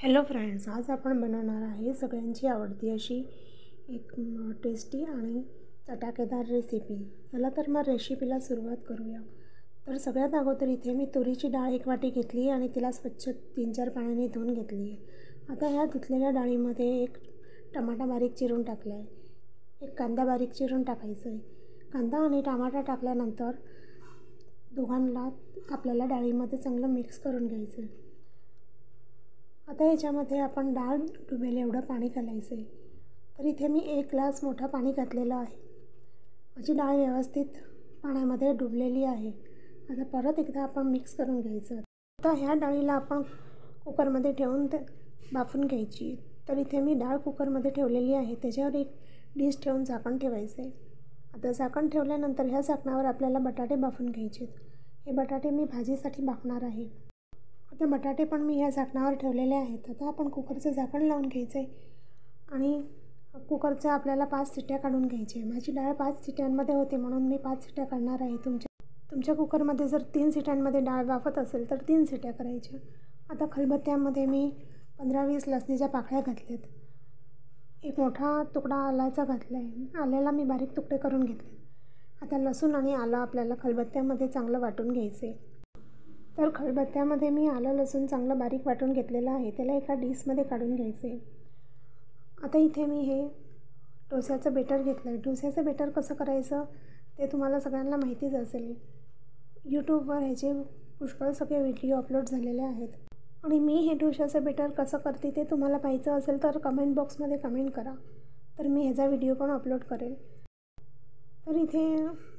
Hello friends, आज आपण बनवणार आहे सगळ्यांची आवडती अशी एक टेस्टी आणि चटाकेदार रेसिपी। चला तर मग रेसिपीला सुरुवात करूया। तर सगळ्यात अगोदर इथे मी तुरीची डाळ 1 वाटी घेतली आणि तिला स्वच्छ 3-4 पाण्याने धुवून घेतली आहे। आता ह्या धुतलेल्या डाळीमध्ये एक टमाटा बारीक चिरून टाकला आहे, एक कांदा बारीक चिरून टाकायचा आहे। कांदा आणि टमाटा टाकल्यानंतर दोघांना आपल्याला डाळीमध्ये चांगलं मिक्स करून घ्यायचं आहे। आता याच्यामध्ये आपण डाळ डुबेल एवढं पाणी घालायचं आहे। तर इथे मी 1 ग्लास मोठा पाणी घातलेलं आहे। माझी डाळ व्यवस्थित पाण्यामध्ये डुबलेली आहे। आता परत एकदा आपण मिक्स करून घ्यायचं। आता ह्या डाळीला आपण कुकरमध्ये ठेवून बाफून घ्यायची। तर इथे मी डाळ कुकरमध्ये ठेवलेली आहे, त्याच्यावर एक डिश ठेवून झाकण ठेवायचं आहे। आता झाकण ठेवल्यानंतर ह्या झाकणावर आपल्याला बटाटे बाफून घ्यायचे। हे बटाटे मी भाजीसाठी बाफणार आहे। आता बटाटे पण मी ह्या झाकणावर ठेवलेले आहेत। आता आपण कुकरचं झाकण लावून घ्यायचं आहे आणि कुकरच्या आपल्याला 5 शिट्ट्या काढून घ्यायच्या आहे। माझी डाळ 5 शिट्ट्यांमध्ये होते म्हणून मी 5 शिट्ट्या काढणार आहे। तुमच्या कुकरमध्ये जर 3 शिट्ट्यांमध्ये डाळ वाफत असेल तर 3 शिट्ट्या करायच्या। आता खलबत्त्यामध्ये मी 15-20 लसणीच्या पाकळ्या घातल्यात, एक मोठा तुकडा आल्याचा घातला आहे। आल्याला मी बारीक तुकडे करून घेतले। आता लसूण आणि आलं आपल्याला खलबत्त्यामध्ये चांगलं वाटून घ्यायचं आहे। तर खलबत्त्यामध्ये मी आलं लसूण चांगलं बारीक वाटून घेतलेलं आहे, त्याला एका डिशमध्ये काढून घ्यायचं आहे। आता इथे मी हे डोस्याचं बेटर घेतलं आहे। डोस्याचं बेटर कसं करायचं ते तुम्हाला सगळ्यांना माहितीच असेल। यूट्यूबवर ह्याचे पुष्कळ सगळे व्हिडिओ अपलोड झालेले आहेत आणि मी हे डोस्याचं बेटर कसं करते ते तुम्हाला पाहायचं असेल तर कमेंट बॉक्समध्ये कमेंट करा, तर मी ह्याचा व्हिडिओ पण अपलोड करेल। तर इथे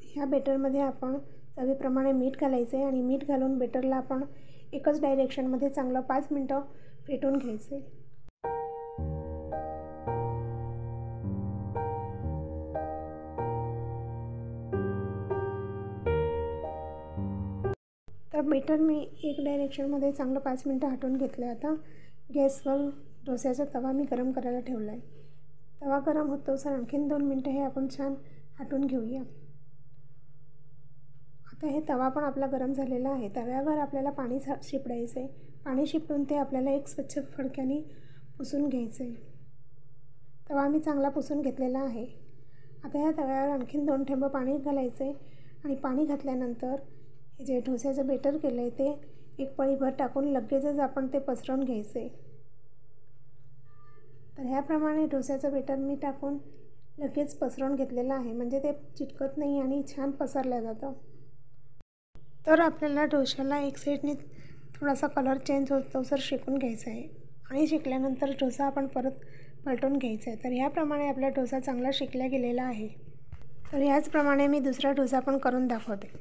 ह्या बेटरमध्ये आपण चवीप्रमाणे मीठ घालायचं आहे आणि मीठ घालून बेटरला आपण एकच डायरेक्शनमध्ये चांगलं 5 मिनटं फेटून घ्यायचं आहे। तर बेटर मी एक डायरेक्शनमध्ये चांगलं 5 मिनटं हटवून घेतलं आहे। आता गॅसवर डोस्याचा तवा मी गरम करायला ठेवला आहे। तवा गरम होतो सर आणखीन 2 मिनटं हे आपण छान हटवून घेऊया। आता हे तवा पण आपला गरम झालेला आहे। तव्यावर आपल्याला पाणी शिपडायचं आहे। पाणी शिपडून ते आपल्याला एक स्वच्छ फडक्याने पुसून घ्यायचं आहे। तवा मी चांगला पुसून घेतलेला आहे। आता ह्या तव्यावर आणखीन 2 थेंब पाणी घालायचं आहे आणि पाणी घातल्यानंतर हे जे डोस्याचं बेटर केलं आहे ते एक पळीभर टाकून लगेचच आपण ते पसरवून घ्यायचं आहे। तर ह्याप्रमाणे डोस्याचं बेटर मी टाकून लगेच पसरवून घेतलेलं आहे, म्हणजे ते चिटकत नाही आणि छान पसरलं जातं। तर आपल्याला डोश्याला एक साईडने थोडासा कलर चेंज होतो सर शेकून घ्यायचा आहे आणि शेकल्यानंतर डोसा आपण परत पलटून घ्यायचा आहे। तर ह्याप्रमाणे आपला डोसा चांगला शेकला गेलेला आहे। तर ह्याचप्रमाणे मी दुसरा डोसा पण करून दाखवते।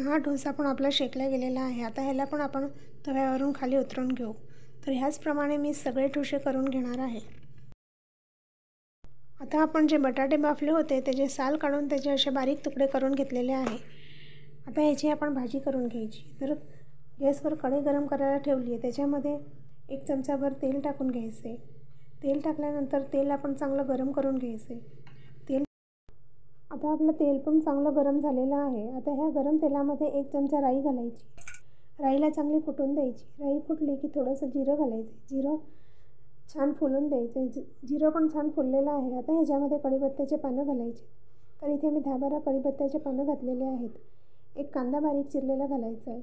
हा डोसा पण आपला शेकला गेलेला आहे। आता ह्याला पण आपण तव्यावरून खाली उतरवून घेऊ। तर ह्याचप्रमाणे मी सगळे डोसे करून घेणार आहे। आता आपण जे बटाटे बाफले होते त्याचे साल काढून त्याचे असे बारीक तुकडे करून घेतलेले आहे। आता ह्याची आपण भाजी करून घ्यायची। तर गॅसवर कढई गरम करायला ठेवली आहे, त्याच्यामध्ये 1 चमचाभर तेल टाकून घ्यायचं आहे। तेल टाकल्यानंतर तेल आपण चांगलं गरम करून घ्यायचं आहे। आता आपलं तेल पण चांगलं गरम झालेलं आहे। आता ह्या गरम तेलामध्ये 1 चमचा राई घालायची। राईला चांगली फुटून द्यायची। राई फुटली की थोडंसं जिरं घालायचं। जिरं छान फुलून द्यायचं। जिरं पण छान फुललेलं आहे। आता ह्याच्यामध्ये कढीपत्त्याचे पानं घालायचे। तर इथे मी 10-12 कढीपत्त्याचे पानं घातलेले आहेत। एक कांदा बारीक चिरलेला घालायचा आहे।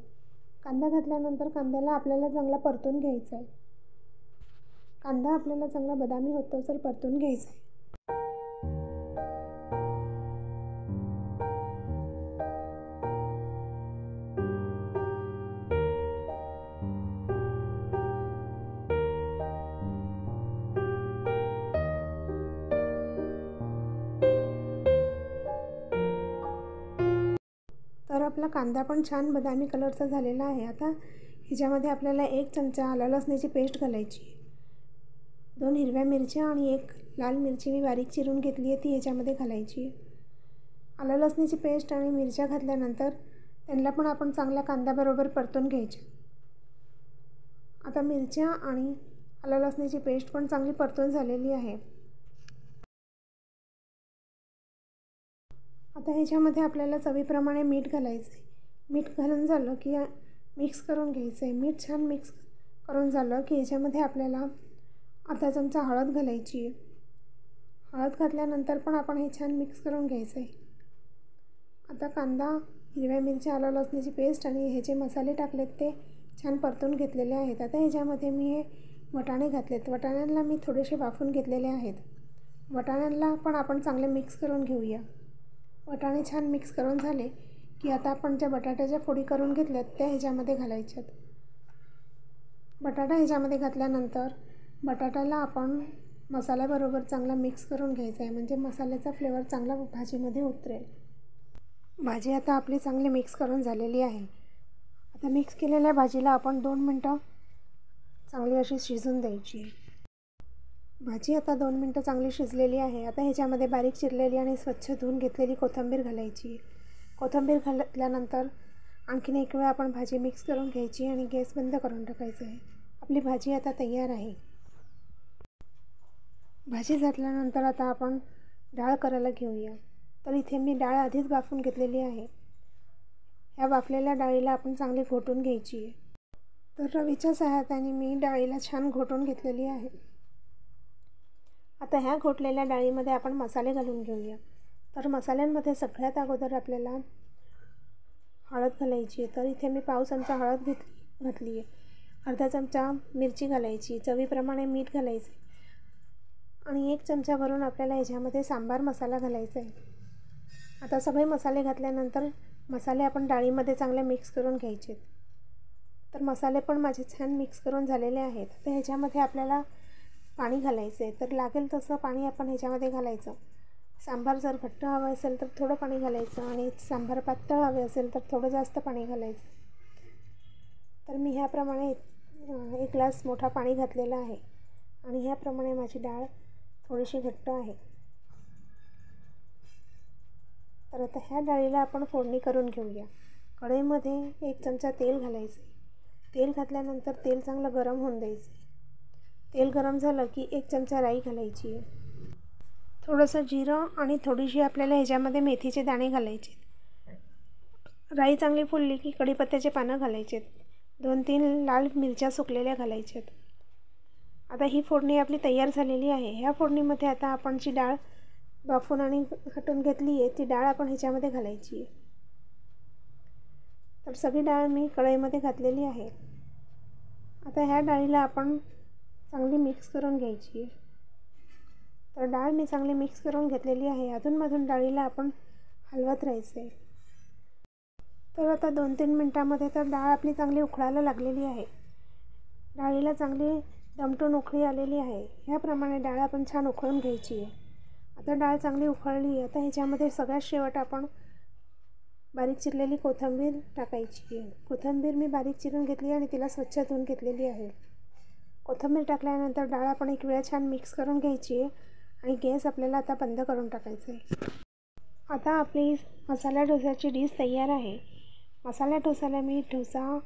कांदा घातल्यानंतर कांद्याला आपल्याला चांगला परतून घ्यायचा आहे। कांदा आपल्याला चांगला बदामी होतो तर परतून घ्यायचा आहे। आपला कांदा पण छान बदामी कलरचा झालेला आहे। आता ह्याच्यामध्ये आपल्याला 1 चमचा आलं लसणाची पेस्ट घालायची, 2 हिरव्या मिरच्या आणि 1 लाल मिरची मी बारीक चिरून घेतली आहे ती ह्याच्यामध्ये घालायची। आलं लसणाची पेस्ट आणि मिरच्या घातल्यानंतर त्यांना पण आपण चांगल्या कांद्याबरोबर परतून घ्यायचे। आता मिरच्या आणि आलं लसणाची पेस्ट पण चांगली परतून झालेली आहे। आता ह्याच्यामध्ये आपल्याला चवीप्रमाणे मीठ घालायचं आहे। मीठ घालून झालं की मिक्स करून घ्यायचं आहे। मीठ छान मिक्स करून झालं की ह्याच्यामध्ये आपल्याला अर्धा चमचा हळद घालायची आहे। हळद घातल्यानंतर पण आपण हे छान मिक्स करून घ्यायचं आहे। आता कांदा, हिरव्या मिरच्या, आलं लसणाची पेस्ट आणि हे जे मसाले टाकलेत ते छान परतून घेतलेले आहेत। आता ह्याच्यामध्ये मी हे वाटाणे घातलेत। वाटाण्यांना मी थोडेसे वाफून घेतलेले आहेत। वाटाण्यांना पण आपण चांगले मिक्स करून घेऊया। वाटाणे छान मिक्स करून झाले की आता आपण ज्या बटाट्याच्या फोडी करून घेतल्यात त्या ह्याच्यामध्ये घालायच्यात। बटाटा ह्याच्यामध्ये घातल्यानंतर बटाट्याला आपण मसाल्याबरोबर चांगला मिक्स करून घ्यायचा आहे, म्हणजे मसाल्याचा फ्लेवर चांगला भाजीमध्ये उतरेल। भाजी आता आपली चांगली मिक्स करून झालेली आहे। आता मिक्स केलेल्या भाजीला आपण 2 मिनटं चांगली अशी शिजून द्यायची। भाजी आता 2 मिनटं चांगली शिजलेली आहे। आता ह्याच्यामध्ये बारीक चिरलेली आणि स्वच्छ धुवून घेतलेली कोथिंबीर घालायची। कोथिंबीर घातल्यानंतर आणखीन एक वेळा आपण भाजी मिक्स करून घ्यायची आणि गॅस बंद करून टाकायचा आहे। आपली भाजी आता तयार आहे। भाजी झाल्यानंतर आता आपण डाळ करायला घेऊया। तर इथे मी डाळ आधीच वाफून घेतलेली आहे। ह्या वाफलेल्या डाळीला आपण चांगली घोटून घ्यायची आहे। तर रवीच्या सहाय्याने मी डाळीला छान घोटून घेतलेली आहे। आता ह्या घोटलेल्या डाळीमध्ये आपण मसाले घालून घेऊया। तर मसाल्यांमध्ये सगळ्यात अगोदर आपल्याला हळद घालायची आहे। तर इथे मी पाव चमचा हळद घातली आहे। अर्धा चमचा मिरची घालायची, चवीप्रमाणे मीठ घालायचे आणि 1 चमचा भरून आपल्याला ह्याच्यामध्ये सांबार मसाला घालायचा आहे। आता सगळे मसाले घातल्यानंतर मसाले आपण डाळीमध्ये चांगले मिक्स करून घ्यायचे। तर मसाले पण माझे छान मिक्स करून झालेले आहेत। तर ह्याच्यामध्ये आपल्याला पाणी घालायचं आहे। तर लागेल तसं पाणी आपण ह्याच्यामध्ये घालायचं। सांबार जर घट्ट हवं असेल तर थोडं पाणी घालायचं आणि सांबार पातळ हवे असेल तर थोडं जास्त पाणी घालायचं। तर मी ह्याप्रमाणे 1 ग्लास मोठा पाणी घातलेला आहे आणि ह्याप्रमाणे माझी डाळ थोडीशी घट्ट आहे। तर आता ह्या डाळीला आपण फोडणी करून घेऊया। कढईमध्ये 1 चमचा तेल घालायचे। तेल घातल्यानंतर तेल चांगलं गरम होऊन द्यायचं। तेल गरम झालं की 1 चमचा राई घालायची आहे, थोडंसं जिरं आणि थोडीशी आपल्याला ह्याच्यामध्ये मेथीचे दाणे घालायचे। राई चांगली फुलली की कढीपत्त्याचे पानं घालायचे, 2-3 लाल मिरच्या सुकलेल्या घालायच्यात। आता ही फोडणी आपली तयार झालेली आहे। ह्या फोडणीमध्ये आता आपण जी डाळ वाफून आणि हटून घेतली आहे ती डाळ आपण ह्याच्यामध्ये घालायची आहे। तर सगळी डाळ मी कढईमध्ये घातलेली आहे। आता ह्या डाळीला आपण चांगली मिक्स करून घ्यायची आहे। तर डाळ मी चांगली मिक्स करून घेतलेली आहे। अधूनमधून डाळीला आपण हलवत राहायचं आहे। तर आता 2-3 मिनटामध्ये तर डाळ आपली चांगली उकळायला लागलेली आहे। डाळीला चांगली दमटून उकळी आलेली आहे। ह्याप्रमाणे डाळ आपण छान उकळून घ्यायची आहे। आता डाळ चांगली उकळली आहे। आता ह्याच्यामध्ये सगळ्यात शेवट आपण बारीक चिरलेली कोथिंबीर टाकायची आहे। कोथिंबीर मी बारीक चिरून घेतली आणि तिला स्वच्छ धुवून घेतलेली आहे। कोथिंबीर टाकल्यानंतर डाळ आपण एक वेळा छान मिक्स करून घ्यायची आहे आणि गॅस आपल्याला आता बंद करून टाकायचा आहे। आता आपली मसाला डोसाची डिश तयार आहे। मसाला डोसाला मी डोसा,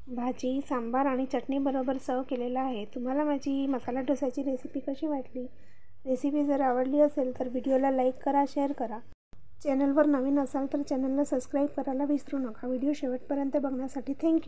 भाजी, सांबार आणि चटणीबरोबर सर्व केलेला आहे। तुम्हाला माझी मसाला डोसाची रेसिपी कशी वाटली? रेसिपी जर आवडली असेल तर व्हिडिओला लाईक करा, शेअर करा। चॅनलवर नवीन असाल तर चॅनलला सबस्क्राईब करायला विसरू नका। व्हिडिओ शेवटपर्यंत बघण्यासाठी थँक्यू।